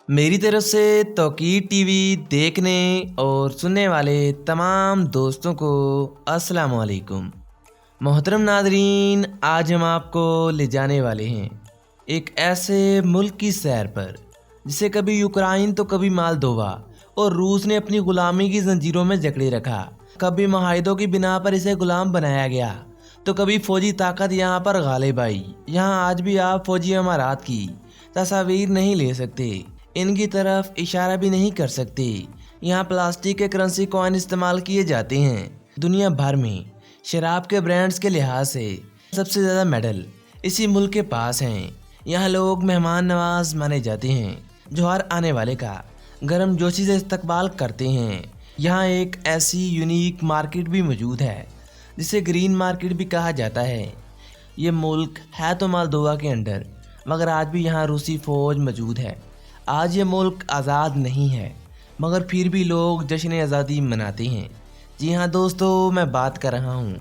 میری طرف سے توقیر ٹی وی دیکھنے اور سننے والے تمام دوستوں کو السلام علیکم۔ محترم ناظرین، آج ہم آپ کو لے جانے والے ہیں ایک ایسے ملک کی سیر پر جسے کبھی یوکرائن تو کبھی مالدووا اور روس نے اپنی غلامی کی زنجیروں میں جکڑے رکھا۔ کبھی معاہدوں کی بنا پر اسے غلام بنایا گیا تو کبھی فوجی طاقت یہاں پر غالب آئی۔ یہاں آج بھی آپ فوجی امارات کی تصاویر نہیں لے سکتے، ان کی طرف اشارہ بھی نہیں کر سکتے۔ یہاں پلاسٹک کے کرنسی کوائن استعمال کیے جاتے ہیں۔ دنیا بھر میں شراب کے برانڈز کے لحاظ سے سب سے زیادہ میڈل اسی ملک کے پاس ہیں۔ یہاں لوگ مہمان نواز مانے جاتے ہیں جو ہر آنے والے کا گرم جوشی سے استقبال کرتے ہیں۔ یہاں ایک ایسی یونیک مارکیٹ بھی موجود ہے جسے گرین مارکیٹ بھی کہا جاتا ہے۔ یہ ملک ہے تو مالدووا کے انڈر، مگر آج بھی یہاں روسی فوج موجود ہے۔ آج یہ ملک آزاد نہیں ہے، مگر پھر بھی لوگ جشن آزادی مناتے ہیں۔ جی ہاں دوستو، میں بات کر رہا ہوں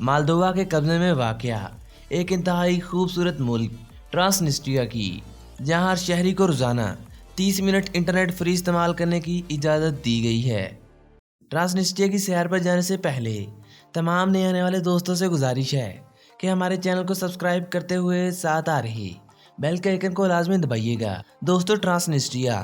مالدووا کے قبضے میں واقع ایک انتہائی خوبصورت ملک ٹرانسنسٹریا کی، جہاں ہر شہری کو روزانہ 30 منٹ انٹرنیٹ فری استعمال کرنے کی اجازت دی گئی ہے۔ ٹرانسنسٹریا کی سیر پر جانے سے پہلے تمام نئے آنے والے دوستوں سے گزارش ہے کہ ہمارے چینل کو سبسکرائب کرتے ہوئے ساتھ آ رہی بیل کے آئیکن کو لازمی دبائیے گا۔ دوستو، ٹرانسنسٹریا،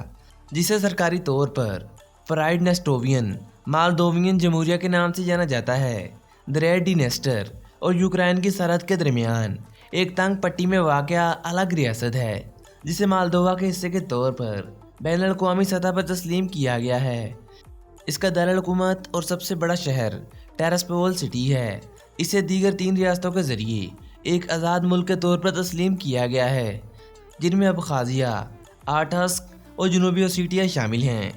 جسے سرکاری طور پر پرائڈنسٹووین مالدووین جمہوریہ کے نام سے جانا جاتا ہے، دریا ڈینیسٹر اور یوکرائن کی سرحد کے درمیان ایک تنگ پٹی میں واقع الگ ریاست ہے، جسے مالدووا کے حصے کے طور پر بین الاقوامی سطح پر تسلیم کیا گیا ہے۔ اس کا دارالحکومت اور سب سے بڑا شہر ٹیراسپول سٹی ہے۔ اسے دیگر 3 ریاستوں کے ذریعے ایک آزاد ملک کے طور پر تسلیم کیا گیا ہے، جن میں ابخازیہ، آرٹسک اور جنوبی اوسیٹیا شامل ہیں۔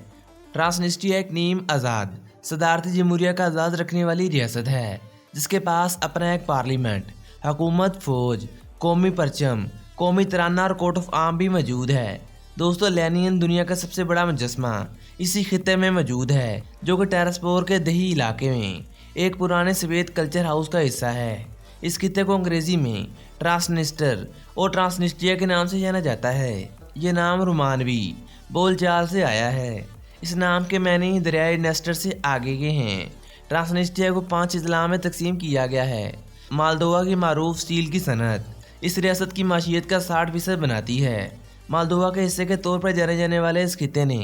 ٹرانسنسٹریا ایک نیم آزاد صدارتی جمہوریہ کا اعزاز رکھنے والی ریاست ہے، جس کے پاس اپنا ایک پارلیمنٹ، حکومت، فوج، قومی پرچم، قومی ترانہ اور کوٹ آف آرم بھی موجود ہے۔ دوستو، لینین دنیا کا سب سے بڑا مجسمہ اسی خطے میں موجود ہے، جو کہ ٹیراسپور کے دیہی علاقے میں ایک پرانے سویت کلچر ہاؤس کا حصہ ہے۔ اس خطے کو انگریزی میں ٹرانسنسٹر اور ٹرانسنسٹریا کے نام سے جانا جاتا ہے۔ یہ نام رومانوی بول چال سے آیا ہے۔ اس نام کے معنی دریائے نیسٹر سے آگے کے ہیں۔ ٹرانسنسٹریا کو 5 اضلاع میں تقسیم کیا گیا ہے۔ مالدووا کی معروف اسٹیل کی صنعت اس ریاست کی معیشت کا 60% بناتی ہے۔ مالدووا کے حصے کے طور پر جانے جانے والے اس خطے نے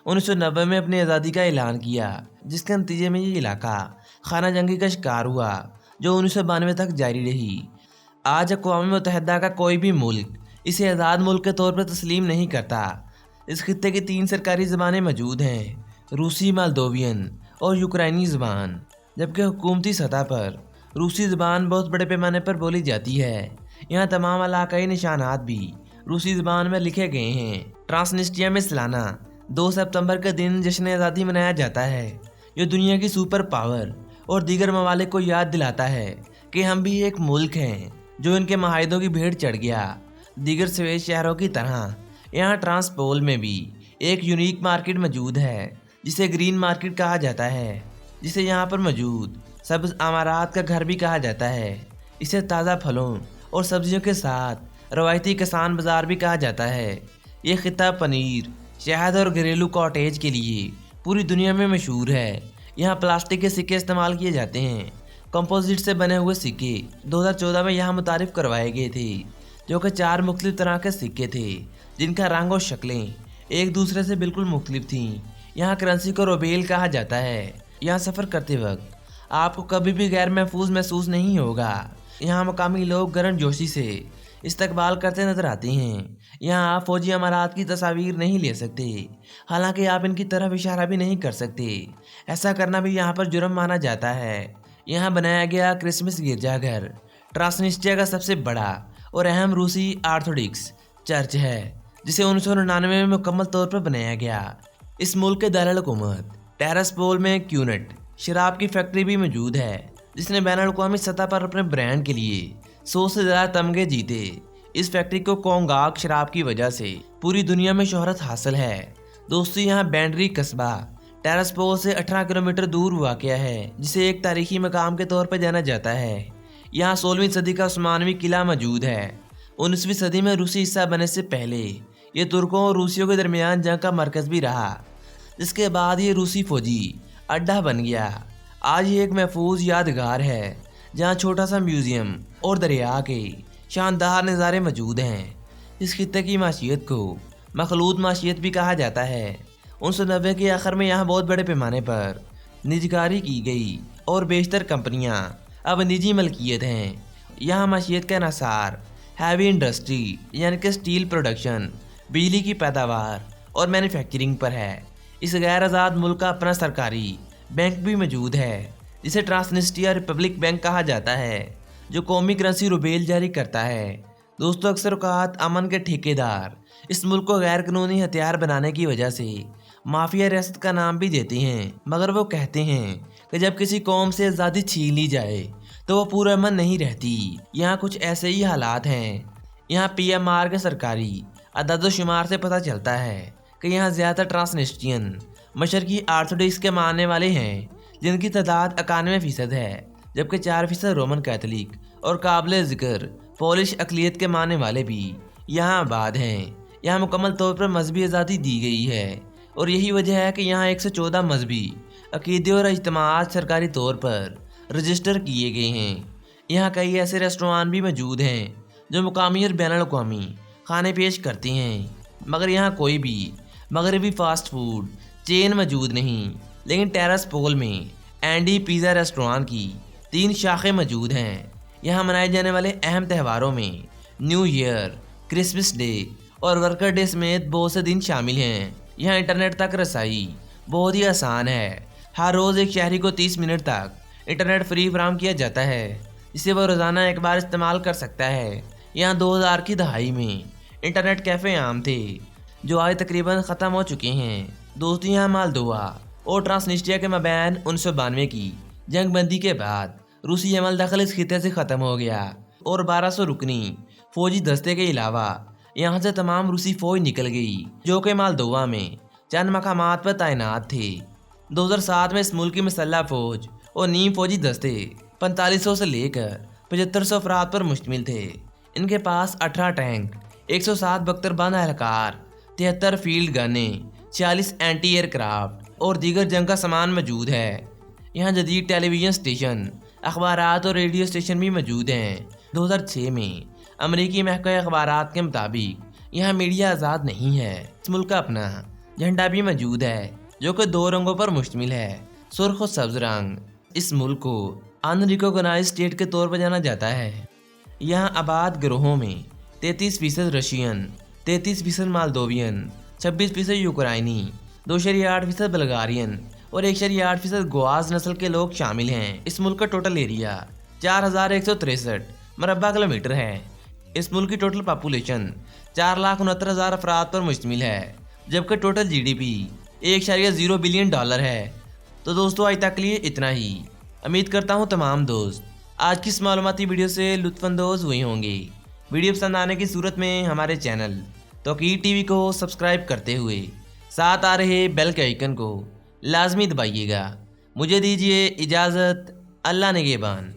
1990 میں اپنی آزادی کا اعلان کیا، جس کے نتیجے میں یہ علاقہ خانہ جنگی کا شکار ہوا، جو 1992 تک جاری رہی۔ آج اقوام متحدہ کا کوئی بھی ملک اسے آزاد ملک کے طور پر تسلیم نہیں کرتا۔ اس خطے کی 3 سرکاری زبانیں موجود ہیں: روسی، مالدووین اور یوکرائنی زبان، جبکہ حکومتی سطح پر روسی زبان بہت بڑے پیمانے پر بولی جاتی ہے۔ یہاں تمام علاقائی نشانات بھی روسی زبان میں لکھے گئے ہیں۔ ٹرانسنسٹریا میں سالانہ 2 ستمبر کا دن جشن آزادی منایا جاتا ہے۔ یہ دنیا کی سپر پاور اور دیگر ممالک کو یاد دلاتا ہے کہ ہم بھی ایک ملک ہیں جو ان کے معاہدوں کی بھیڑ چڑھ گیا۔ دیگر سویت شہروں کی طرح یہاں ٹرانسپول میں بھی ایک یونیک مارکیٹ موجود ہے، جسے گرین مارکیٹ کہا جاتا ہے، جسے یہاں پر موجود سبز امارات کا گھر بھی کہا جاتا ہے۔ اسے تازہ پھلوں اور سبزیوں کے ساتھ روایتی کسان بازار بھی کہا جاتا ہے۔ یہ خطہ پنیر، شہد اور گھریلو کاٹیج کے لیے پوری دنیا میں مشہور ہے۔ یہاں پلاسٹک کے سکے استعمال کیے جاتے ہیں۔ کمپوزٹ سے بنے ہوئے سکے 2014 میں یہاں متعارف کروائے گئے تھے، جو کہ 4 مختلف طرح کے سکے تھے، جن کا رنگ اور شکلیں ایک دوسرے سے بالکل مختلف تھیں۔ یہاں کرنسی کو روبیل کہا جاتا ہے۔ یہاں سفر کرتے وقت آپ کو کبھی بھی غیر محفوظ محسوس نہیں ہوگا۔ یہاں مقامی لوگ گرم جوشی سے استقبال کرتے نظر آتے ہیں۔ یہاں آپ فوجی امارات کی تصاویر نہیں لے سکتے، حالانکہ آپ ان کی طرف اشارہ بھی نہیں کر سکتے۔ ایسا کرنا بھی یہاں پر جرم مانا جاتا ہے۔ یہاں بنایا گیا کرسمس گرجا گھر ٹرانسنسٹریا کا سب سے بڑا اور اہم روسی آرتھوڈکس چرچ ہے، جسے 1999 میں مکمل طور پر بنایا گیا۔ اس ملک کے دارالحکومت ٹیراسپول میں کیونٹ شراب کی فیکٹری بھی موجود ہے، جس نے بین الاقوامی سطح پر اپنے برانڈ کے لیے 100 سے زیادہ تمغے جیتے۔ اس فیکٹری کو کونگاک شراب کی وجہ سے پوری دنیا میں شہرت حاصل ہے۔ دوستو، یہاں بینڈری قصبہ ٹیراسپول سے 18 کلومیٹر دور واقع ہے، جسے ایک تاریخی مقام کے طور پر جانا جاتا ہے۔ یہاں 16ویں صدی کا عثمانوی قلعہ موجود ہے۔ 19ویں صدی میں روسی حصہ بننے سے پہلے یہ ترکوں اور روسیوں کے درمیان جنگ کا مرکز بھی رہا، جس کے بعد یہ روسی فوجی اڈہ بن گیا۔ آج یہ ایک محفوظ یادگار ہے جہاں چھوٹا سا میوزیم اور دریا کے شاندار نظارے موجود ہیں۔ اس خطے کی معیشت کو مخلوط معیشت بھی کہا جاتا ہے۔ 1990 کے آخر میں یہاں بہت بڑے پیمانے پر نجکاری کی گئی اور بیشتر کمپنیاں اب نجی ملکیت ہیں۔ یہاں معیشت کا انحصار ہیوی انڈسٹری یعنی کہ اسٹیل پروڈکشن، بجلی کی پیداوار اور مینوفیکچرنگ پر ہے۔ اس غیر آزاد ملک کا اپنا سرکاری بینک بھی موجود ہے، جسے ٹرانسنسٹریا ریپبلک بینک کہا جاتا ہے، جو قومی کرنسی روبیل جاری کرتا ہے۔ دوستو، اکثر اوقات امن کے ٹھیکیدار اس ملک کو غیر قانونی ہتھیار بنانے کی وجہ سے مافیا ریاست کا نام بھی دیتے ہیں، مگر وہ کہتے ہیں کہ جب کسی قوم سے آزادی چھین لی جائے تو وہ پورا امن نہیں رہتی۔ یہاں کچھ ایسے ہی حالات ہیں۔ یہاں PMR کے سرکاری اعداد و شمار سے پتہ چلتا ہے کہ یہاں زیادہ ٹرانسنسٹرین مشرقی آرتھوڈکس کے ماننے والے ہیں، جن کی تعداد 91% ہے، جبکہ 4% رومن کیتھولک اور قابل ذکر پولش اقلیت کے ماننے والے بھی یہاں آباد ہیں۔ یہاں مکمل طور پر مذہبی آزادی دی گئی ہے، اور یہی وجہ ہے کہ یہاں 114 مذہبی عقیدے اور اجتماعات سرکاری طور پر رجسٹر کیے گئے ہیں۔ یہاں کئی ایسے ریسٹوران بھی موجود ہیں جو مقامی اور بین الاقوامی کھانے پیش کرتے ہیں، مگر یہاں کوئی بھی مغربی فاسٹ فوڈ چین موجود نہیں۔ لیکن ٹیرس پول میں اینڈی پیزا ریسٹوران کی 3 شاخیں موجود ہیں۔ یہاں منائے جانے والے اہم تہواروں میں نیو ایئر، کرسمس ڈے اور ورکر ڈے سمیت بہت سے دن شامل ہیں۔ یہاں انٹرنیٹ تک رسائی بہت ہی آسان ہے۔ ہر روز ایک شہری کو 30 منٹ تک انٹرنیٹ فری فراہم کیا جاتا ہے، جسے وہ روزانہ ایک بار استعمال کر سکتا ہے۔ یہاں 2000 کی دہائی میں انٹرنیٹ کیفے عام تھے، جو آج تقریباً ختم ہو چکے ہیں۔ دوستوں، یہاں مالدووا اور ٹرانسنسٹریا کے مابین 1992 کی جنگ بندی کے بعد روسی عمل دخل اس خطے سے ختم ہو گیا، اور 1200 رکنی فوجی دستے کے علاوہ یہاں سے تمام روسی فوج نکل گئی، جو کہ مالدووا میں چند مقامات پر تعینات تھے۔ 2007 میں اس ملک کی مسلح فوج اور نیم فوجی دستے 4500 سے لے کر 7500 افراد پر مشتمل تھے۔ ان کے پاس 18 ٹینک، 107 بختر بند اہلکار، 73 فیلڈ گنیں، 46 اینٹی ایئر کرافٹ اور دیگر جنگ کا سامان موجود ہے۔ یہاں جدید ٹیلی ویژن اسٹیشن، اخبارات اور ریڈیو اسٹیشن بھی موجود ہیں۔ 2006 میں امریکی محکمہ اخبارات کے مطابق یہاں میڈیا آزاد نہیں ہے۔ اس ملک کا اپنا جھنڈا بھی موجود ہے، جو کہ 2 رنگوں پر مشتمل ہے، سرخ و سبز رنگ۔ اس ملک کو ان ریکوگنائزڈ اسٹیٹ کے طور پر جانا جاتا ہے۔ یہاں آباد گروہوں میں 33% رشین، 33% مالدووین، 26% یوکرائنی، 2.8% بلغارین اور 1.8% گواز نسل کے لوگ شامل ہیں۔ اس ملک کا ٹوٹل ایریا 4163 مربع کلومیٹر ہے۔ اس ملک کی ٹوٹل پاپولیشن 4,69,000 افراد پر مشتمل ہے، جبکہ ٹوٹل GDP $1.0 بلین ہے۔ تو دوستو، آج تک لیے اتنا ہی۔ امید کرتا ہوں تمام دوست آج کی اس معلوماتی ویڈیو سے لطف اندوز ہوئے ہوں گے۔ ویڈیو پسند آنے کی صورت میں ہمارے چینل توقیر TV کو سبسکرائب کرتے ہوئے ساتھ آ رہے بیل کے آئیکن کو لازمی دبائیے گا۔ مجھے دیجیے اجازت۔ اللہ نگہبان۔